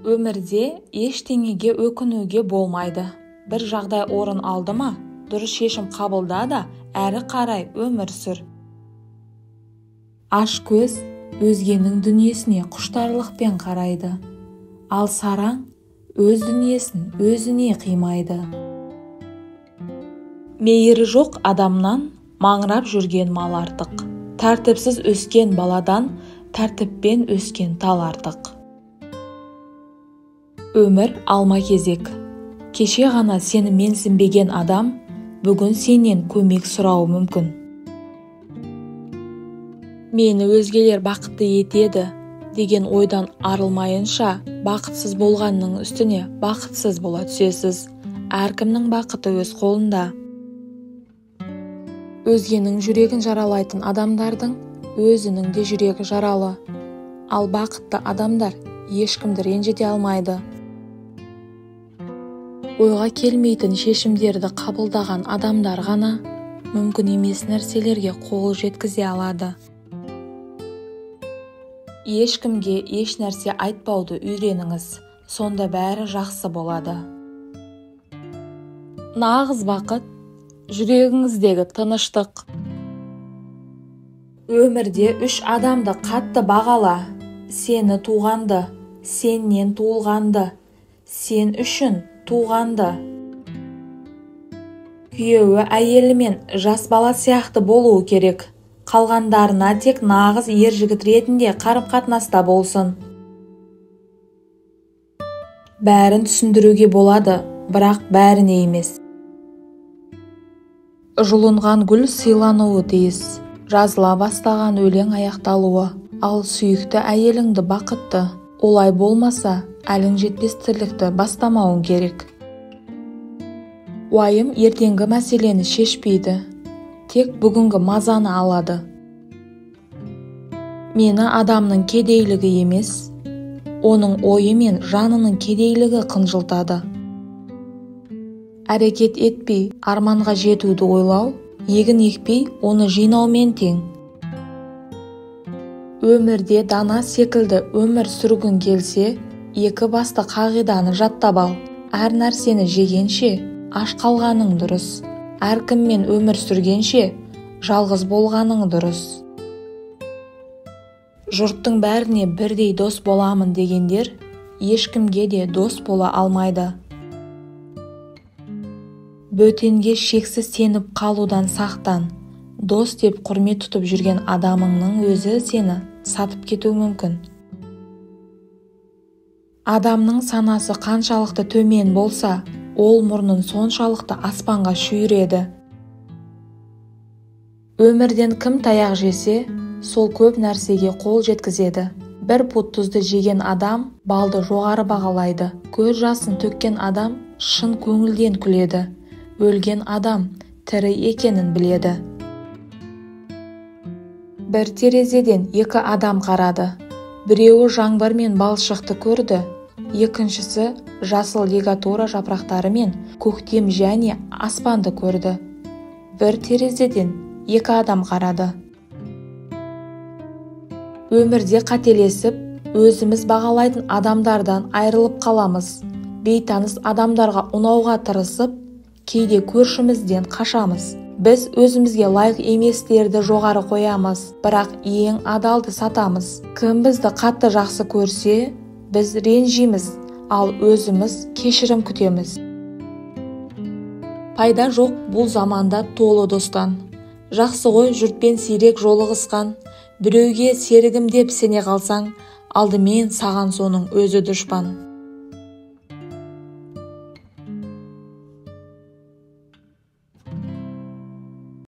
Өмірде ештеңеге өкінуге болмайды. Бір жағдай орын алды ма, дұрыс шешім қабылда да, әрі қарай өмір сүр. Аш көз өзгенің дүниесіне құштарлықпен қарайды. Ал сараң өз дүниесін өзіне қимайды. Мейірі жоқ адамнан маңырап жүрген мал артық. Тәртіпсіз өскен баладан тәртіппен өскен тал артық. Өмір алма-кезек. Кеше ғана сені менсінбеген адам бүгін сенен көмек сұрауы мүмкін. Мені өзгелер бақытты етеді деген ойдан арылмайынша, бақытсыз болғанның үстіне бақытсыз бола түсесіз. Әркімнің бақыты өз қолында. Өзгенің жүрегін жаралайтын адамдардың өзінің де жүрегі жаралы. Ал бақытты адамдар ешкімді ренжіте алмайды. Ойға келмейтін шешімдерді қабылдаған адамдар ғана мүмкін емес нәрселерге қол жеткізе алады. Ешкімге еш нәрсе айтпауды үйреніңіз, сонда бәрі жақсы болады. Нағыз бақыт жүрегіңіздегі тыныштық. Өмірде 3 адамды қатты бағала: сені туғанды, сеннен туылғанды, сен үшін туғанды. Күйеуі әйелімен жас бала сияқты болуы керек. Қалғандарына тек нағыз ер жігіт ретінде қарым-қатынаста болсын. Бәрін түсіндіруге болады, бірақ бәріне емес. Жұлынған гүл сыйлануы тиіс. Жазыла бастаған өлең аяқталуы. Ал сүйікті әйеліңді бақытты. Олай болмаса, әлің жетпес тірлікті бастамауың керек. Уайым ертеңгі мәселені шешпейді, тек бүгінгі мазаны алады. Мені адамның кедейлігі емес, оның ойы мен жанының кедейлігі қынжылтады. Әрекет етпей, арманға жетуді ойлау, егін екпей, оны жинаумен тең. Өмірде дана секілді өмір сүргің келсе, 2 басты қағиданы жаттап ал. Әр нәрсені жегенше, аш қалғаның дұрыс. Әркіммен өмір сүргенше, жалғыз болғаның дұрыс. Жұрттың бәріне бірдей дос боламын дегендер, ешкімге де дос бола алмайды. Бөтенге шексіз сеніп қалудан сақтан. Дос деп құрмет тұтып жүрген адамыңның өзі сені сатып кетуі мүмкін. Адамның санасы қаншалықты төмен болса, ол мұрнын соншалықты аспанға шүйіреді. Өмірден кім таяқ жесе, сол көп нәрсеге қол жеткізеді. Бір пұт тұзды жеген адам балды жоғары бағалайды. Көз жасын төккен адам шын көңілден күледі. Өлген адам тірі екенін біледі. Бір терезеден 2 адам қарады. Біреуі жаңбыр мен балшықты көрді, екіншісі жасыл лигатура жапырақтары мен көктем және аспанды көрді. Бір терезеден 2 адам қарады. Өмірде қателесіп, өзіміз бағалайтын адамдардан айырылып қаламыз. Бейтаныс адамдарға ұнауға тырысып, кейде көршімізден қашамыз. Біз өзімізге лайық еместерді жоғары қоямыз, бірақ ең адалды сатамыз. Кім бізді қатты жақсы көрсе, біз ренжиміз, ал өзіміз кешірім күтеміз. Пайда жоқ бұл заманда толы достан. Жақсы ғой жұртпен сирек жолығысқан. Біреуге серігім деп сене қалсаң, алдымен саған соның өзі дұшпан.